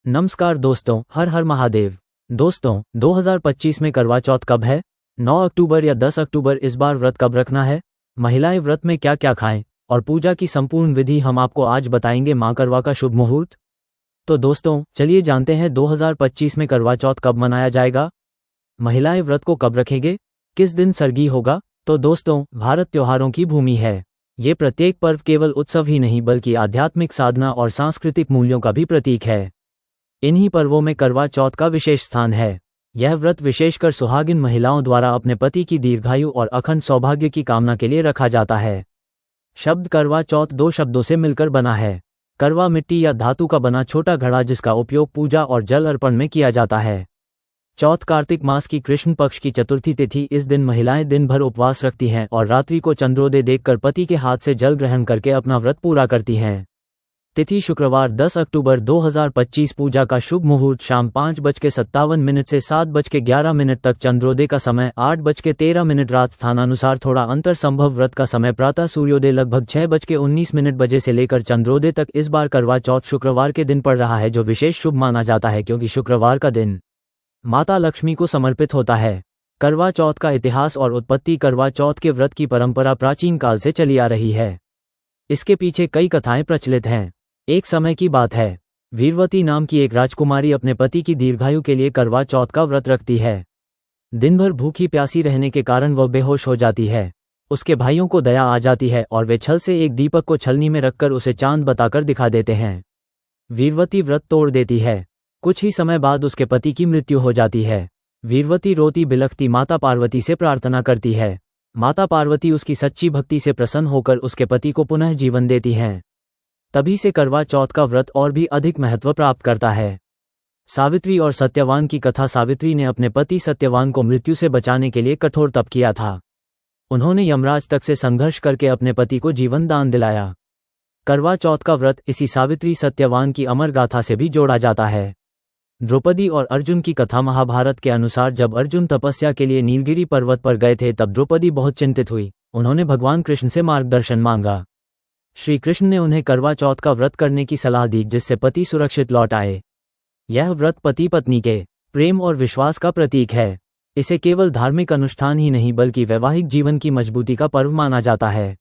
नमस्कार दोस्तों, हर हर महादेव। दोस्तों, 2025 में करवा चौथ कब है? 9 अक्टूबर या 10 अक्टूबर? इस बार व्रत कब रखना है? महिलाएं व्रत में क्या क्या खाएं और पूजा की संपूर्ण विधि हम आपको आज बताएंगे। मां करवा का शुभ मुहूर्त। तो दोस्तों, चलिए जानते हैं 2025 में करवा चौथ कब मनाया जाएगा। महिलाएं व्रत को कब रखेंगे? किस दिन सरगी होगा? तो दोस्तों, भारत त्योहारों की भूमि है। ये प्रत्येक पर्व केवल उत्सव ही नहीं बल्कि आध्यात्मिक साधना और सांस्कृतिक मूल्यों का भी प्रतीक है। इन्हीं पर्वों में करवा चौथ का विशेष स्थान है। यह व्रत विशेषकर सुहागिन महिलाओं द्वारा अपने पति की दीर्घायु और अखंड सौभाग्य की कामना के लिए रखा जाता है। शब्द करवा चौथ दो शब्दों से मिलकर बना है। करवा मिट्टी या धातु का बना छोटा घड़ा जिसका उपयोग पूजा और जल अर्पण में किया जाता है। चौथ कार्तिक मास की कृष्ण पक्ष की चतुर्थी तिथि। इस दिन महिलाएं दिन भर उपवास रखती हैं और रात्रि को चंद्रोदय देखकर पति के हाथ से जल ग्रहण करके अपना व्रत पूरा करती हैं। तिथि शुक्रवार 10 अक्टूबर 2025। पूजा का शुभ मुहूर्त शाम 5:57 से 7:11 तक। चंद्रोदय का समय 8:13। रात स्थानानुसार थोड़ा अंतर संभव। व्रत का समय प्रातः सूर्योदय लगभग 6:19 बजे से लेकर चंद्रोदय तक। इस बार करवा चौथ शुक्रवार के दिन पड़ रहा है, जो विशेष शुभ माना जाता है क्योंकि शुक्रवार का दिन माता लक्ष्मी को समर्पित होता है। करवा चौथ का इतिहास और उत्पत्ति। करवा चौथ के व्रत की परंपरा प्राचीन काल से चली आ रही है। इसके पीछे कई कथाएं प्रचलित हैं। एक समय की बात है, वीरवती नाम की एक राजकुमारी अपने पति की दीर्घायु के लिए करवा चौथ का व्रत रखती है। दिन भर भूखी प्यासी रहने के कारण वह बेहोश हो जाती है। उसके भाइयों को दया आ जाती है और वे छल से एक दीपक को छलनी में रखकर उसे चांद बताकर दिखा देते हैं। वीरवती व्रत तोड़ देती है। कुछ ही समय बाद उसके पति की मृत्यु हो जाती है। वीरवती रोती बिलखती माता पार्वती से प्रार्थना करती है। माता पार्वती उसकी सच्ची भक्ति से प्रसन्न होकर उसके पति को पुनः जीवन देती हैं। तभी से करवा चौथ का व्रत और भी अधिक महत्व प्राप्त करता है। सावित्री और सत्यवान की कथा। सावित्री ने अपने पति सत्यवान को मृत्यु से बचाने के लिए कठोर तप किया था। उन्होंने यमराज तक से संघर्ष करके अपने पति को जीवन दान दिलाया। करवा चौथ का व्रत इसी सावित्री सत्यवान की अमर गाथा से भी जोड़ा जाता है। द्रौपदी और अर्जुन की कथा। महाभारत के अनुसार जब अर्जुन तपस्या के लिए नीलगिरी पर्वत पर गए थे तब द्रौपदी बहुत चिंतित हुई। उन्होंने भगवान कृष्ण से मार्गदर्शन मांगा। श्री कृष्ण ने उन्हें करवा चौथ का व्रत करने की सलाह दी जिससे पति सुरक्षित लौट आए। यह व्रत पति पत्नी के प्रेम और विश्वास का प्रतीक है। इसे केवल धार्मिक अनुष्ठान ही नहीं बल्कि वैवाहिक जीवन की मजबूती का पर्व माना जाता है।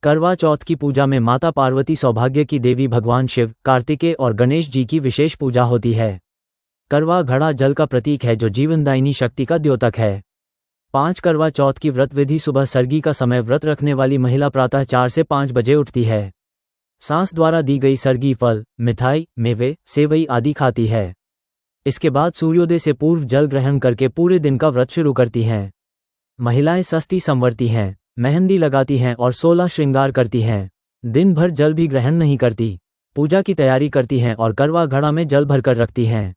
करवा चौथ की पूजा में माता पार्वती, सौभाग्य की देवी भगवान शिव, कार्तिकेय और गणेश जी की विशेष पूजा होती है। करवा घड़ा जल का प्रतीक है जो जीवनदायिनी शक्ति का द्योतक है। 5 करवा चौथ की व्रत विधि। सुबह सरगी का समय। व्रत रखने वाली महिला प्रातः 4 से 5 बजे उठती है। सांस द्वारा दी गई सरगी फल, मिठाई, मेवे, सेवई आदि खाती है। इसके बाद सूर्योदय से पूर्व जल ग्रहण करके पूरे दिन का व्रत शुरू करती हैं। महिलाएं सस्ती संवरती हैं, मेहंदी लगाती हैं और 16 श्रृंगार करती हैं। दिन भर जल भी ग्रहण नहीं करती। पूजा की तैयारी करती हैं और करवा घड़ा में जल भरकर रखती हैं।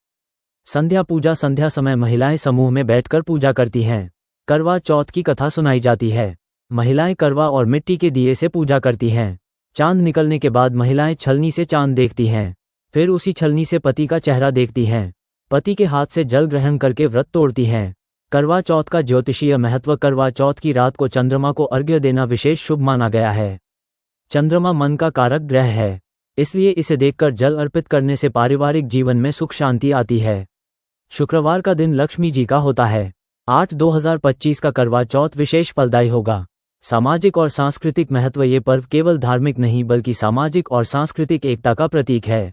संध्या पूजा। संध्या समय महिलाएं समूह में बैठकर पूजा करती हैं। करवा चौथ की कथा सुनाई जाती है। महिलाएं करवा और मिट्टी के दिए से पूजा करती हैं। चांद निकलने के बाद महिलाएं छलनी से चांद देखती हैं। फिर उसी छलनी से पति का चेहरा देखती हैं। पति के हाथ से जल ग्रहण करके व्रत तोड़ती हैं। करवा चौथ का ज्योतिषीय महत्व। करवा चौथ की रात को चंद्रमा को अर्घ्य देना विशेष शुभ माना गया है। चंद्रमा मन का कारक ग्रह है, इसलिए इसे देखकर जल अर्पित करने से पारिवारिक जीवन में सुख शांति आती है। शुक्रवार का दिन लक्ष्मी जी का होता है। 8/2025 का करवा चौथ विशेष फलदायी होगा। सामाजिक और सांस्कृतिक महत्व। ये पर्व केवल धार्मिक नहीं बल्कि सामाजिक और सांस्कृतिक एकता का प्रतीक है।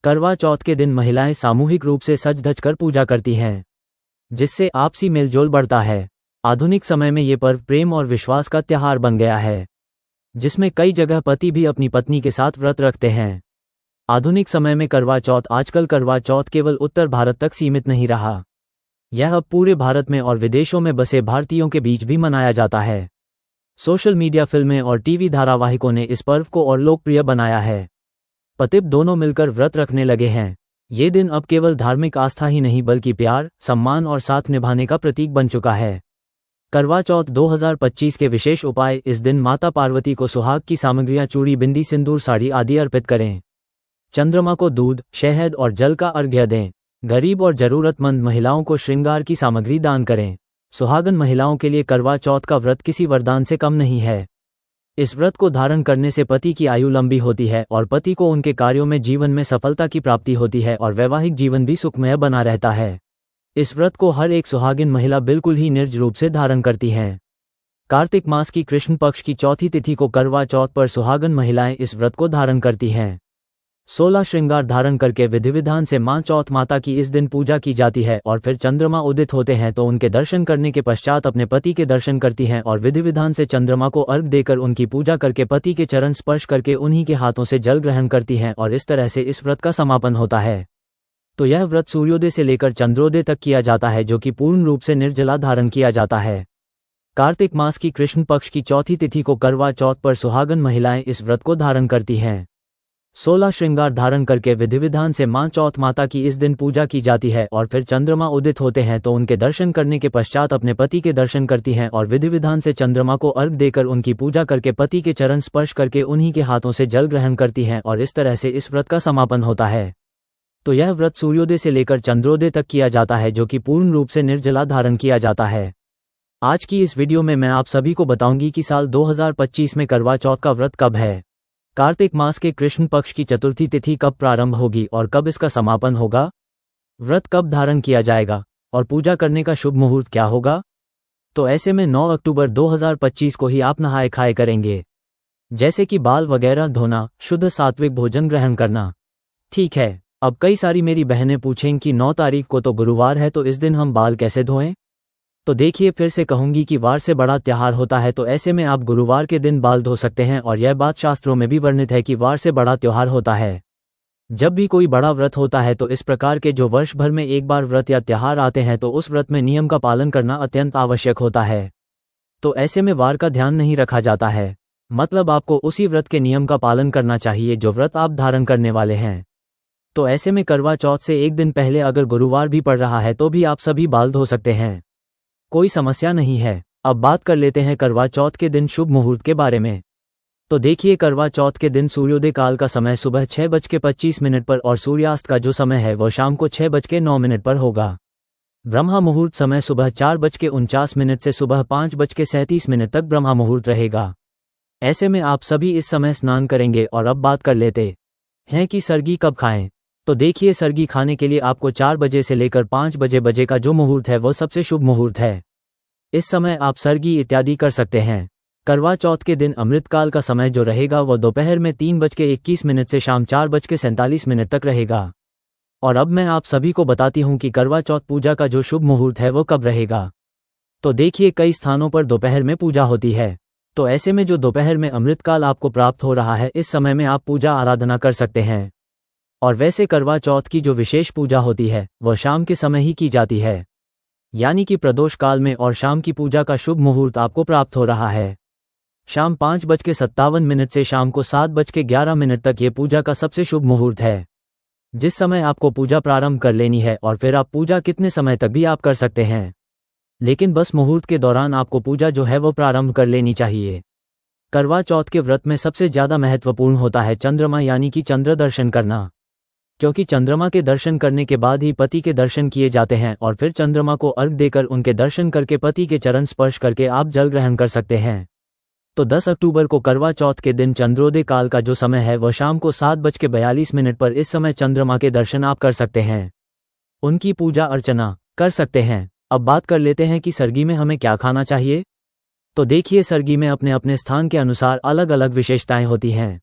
करवा चौथ के दिन महिलाएं सामूहिक रूप से सज धज कर पूजा करती हैं, जिससे आपसी मेलजोल बढ़ता है। आधुनिक समय में ये पर्व प्रेम और विश्वास का त्योहार बन गया है, जिसमें कई जगह पति भी अपनी पत्नी के साथ व्रत रखते हैं। आधुनिक समय में करवा चौथ। आजकल करवा चौथ केवल उत्तर भारत तक सीमित नहीं रहा। यह अब पूरे भारत में और विदेशों में बसे भारतीयों के बीच भी मनाया जाता है। सोशल मीडिया, फिल्में और टीवी धारावाहिकों ने इस पर्व को और लोकप्रिय बनाया है। पति दोनों मिलकर व्रत रखने लगे हैं। ये दिन अब केवल धार्मिक आस्था ही नहीं बल्कि प्यार, सम्मान और साथ निभाने का प्रतीक बन चुका है। करवा चौथ 2025 के विशेष उपाय। इस दिन माता पार्वती को सुहाग की सामग्रियां, चूड़ी, बिंदी, सिंदूर, साड़ी आदि अर्पित करें। चंद्रमा को दूध, शहद और जल का अर्घ्य दें। गरीब और जरूरतमंद महिलाओं को श्रृंगार की सामग्री दान करें। सुहागन महिलाओं के लिए करवा चौथ का व्रत किसी वरदान से कम नहीं है। इस व्रत को धारण करने से पति की आयु लंबी होती है और पति को उनके कार्यों में जीवन में सफलता की प्राप्ति होती है और वैवाहिक जीवन भी सुखमय बना रहता है। इस व्रत को हर एक सुहागिन महिला बिल्कुल ही निर्ज रूप से धारण करती है। कार्तिक मास की कृष्ण पक्ष की चौथी तिथि को करवा चौथ पर सुहागन महिलाएं इस व्रत को धारण करती हैं। 16 श्रृंगार धारण करके विधि विधान से मां चौथ माता की इस दिन पूजा की जाती है और फिर चंद्रमा उदित होते हैं तो उनके दर्शन करने के पश्चात अपने पति के दर्शन करती हैं और विधि विधान से चंद्रमा को अर्घ देकर उनकी पूजा करके पति के चरण स्पर्श करके उन्हीं के हाथों से जल ग्रहण करती हैं और इस तरह से इस व्रत का समापन होता है। तो यह व्रत सूर्योदय से लेकर चंद्रोदय तक किया जाता है, जो कि पूर्ण रूप से निर्जला धारण किया जाता है। कार्तिक मास की कृष्ण पक्ष की चौथी तिथि को करवा चौथ पर सुहागन महिलाएं इस व्रत को धारण करती हैं। 16 श्रृंगार धारण करके विधि विधान से मां चौथ माता की इस दिन पूजा की जाती है और फिर चंद्रमा उदित होते हैं तो उनके दर्शन करने के पश्चात अपने पति के दर्शन करती हैं और विधि विधान से चंद्रमा को अर्घ देकर उनकी पूजा करके पति के चरण स्पर्श करके उन्हीं के हाथों से जल ग्रहण करती हैं और इस तरह से इस व्रत का समापन होता है। तो यह व्रत सूर्योदय से लेकर चंद्रोदय तक किया जाता है, जो कि पूर्ण रूप से निर्जला धारण किया जाता है। आज की इस वीडियो में मैं आप सभी को बताऊंगी कि साल 2025 में करवा चौथ का व्रत कब है, कार्तिक मास के कृष्ण पक्ष की चतुर्थी तिथि कब प्रारंभ होगी और कब इसका समापन होगा, व्रत कब धारण किया जाएगा और पूजा करने का शुभ मुहूर्त क्या होगा। तो ऐसे में 9 अक्टूबर 2025 को ही आप नहाए खाए करेंगे, जैसे कि बाल वगैरह धोना, शुद्ध सात्विक भोजन ग्रहण करना। ठीक है, अब कई सारी मेरी बहनें पूछेंगी कि 9 तारीख को तो गुरुवार है, तो इस दिन हम बाल कैसे धोएं। तो देखिए, फिर से कहूंगी कि वार से बड़ा त्योहार होता है, तो ऐसे में आप गुरुवार के दिन बाल धो सकते हैं और यह बात शास्त्रों में भी वर्णित है कि वार से बड़ा त्योहार होता है। जब भी कोई बड़ा व्रत होता है तो इस प्रकार के जो वर्ष भर में एक बार व्रत या त्योहार आते हैं तो उस व्रत में नियम का पालन करना अत्यंत आवश्यक होता है। तो ऐसे में वार का ध्यान नहीं रखा जाता है, मतलब आपको उसी व्रत के नियम का पालन करना चाहिए जो व्रत आप धारण करने वाले हैं। तो ऐसे में करवा चौथ से एक दिन पहले अगर गुरुवार भी पड़ रहा है तो भी आप सभी बाल धो सकते हैं, कोई समस्या नहीं है। अब बात कर लेते हैं करवा चौथ के दिन शुभ मुहूर्त के बारे में। तो देखिए, करवा चौथ के दिन सूर्योदय काल का समय सुबह 6:25 पर और सूर्यास्त का जो समय है वह शाम को 6:09 पर होगा। ब्रह्मा मुहूर्त समय सुबह 4:49 से सुबह 5:37 तक ब्रह्मा मुहूर्त रहेगा। ऐसे में आप सभी इस समय स्नान करेंगे। और अब बात कर लेते हैं कि सरगी कब खाएं। तो देखिए, सरगी खाने के लिए आपको 4 बजे से लेकर 5 बजे का जो मुहूर्त है वो सबसे शुभ मुहूर्त है। इस समय आप सरगी इत्यादि कर सकते हैं। करवा चौथ के दिन अमृतकाल का समय जो रहेगा वह दोपहर में 3:21 से शाम 4:47 तक रहेगा। और अब मैं आप सभी को बताती हूँ कि करवा चौथ पूजा का जो शुभ मुहूर्त है वो कब रहेगा। तो देखिए, कई स्थानों पर दोपहर में पूजा होती है, तो ऐसे में जो दोपहर में अमृतकाल आपको प्राप्त हो रहा है इस समय में आप पूजा आराधना कर सकते हैं। और वैसे करवा चौथ की जो विशेष पूजा होती है वह शाम के समय ही की जाती है, यानी कि प्रदोष काल में, और शाम की पूजा का शुभ मुहूर्त आपको प्राप्त हो रहा है शाम 5:57 से शाम को 7:11 तक। ये पूजा का सबसे शुभ मुहूर्त है, जिस समय आपको पूजा प्रारंभ कर लेनी है और फिर आप पूजा कितने समय तक भी आप कर सकते हैं, लेकिन बस मुहूर्त के दौरान आपको पूजा जो है वो प्रारंभ कर लेनी चाहिए। करवा चौथ के व्रत में सबसे ज्यादा महत्वपूर्ण होता है चंद्रमा यानी कि चंद्र दर्शन करना, क्योंकि चंद्रमा के दर्शन करने के बाद ही पति के दर्शन किए जाते हैं और फिर चंद्रमा को अर्घ देकर उनके दर्शन करके पति के चरण स्पर्श करके आप जल ग्रहण कर सकते हैं। तो 10 अक्टूबर को करवा चौथ के दिन चंद्रोदय काल का जो समय है वह शाम को 7:42 पर इस समय चंद्रमा के दर्शन आप कर सकते हैं, उनकी पूजा अर्चना कर सकते हैं। अब बात कर लेते हैं कि सरगी में हमें क्या खाना चाहिए। तो देखिए, सरगी में अपने अपने स्थान के अनुसार अलग अलग विशेषताएं होती हैं।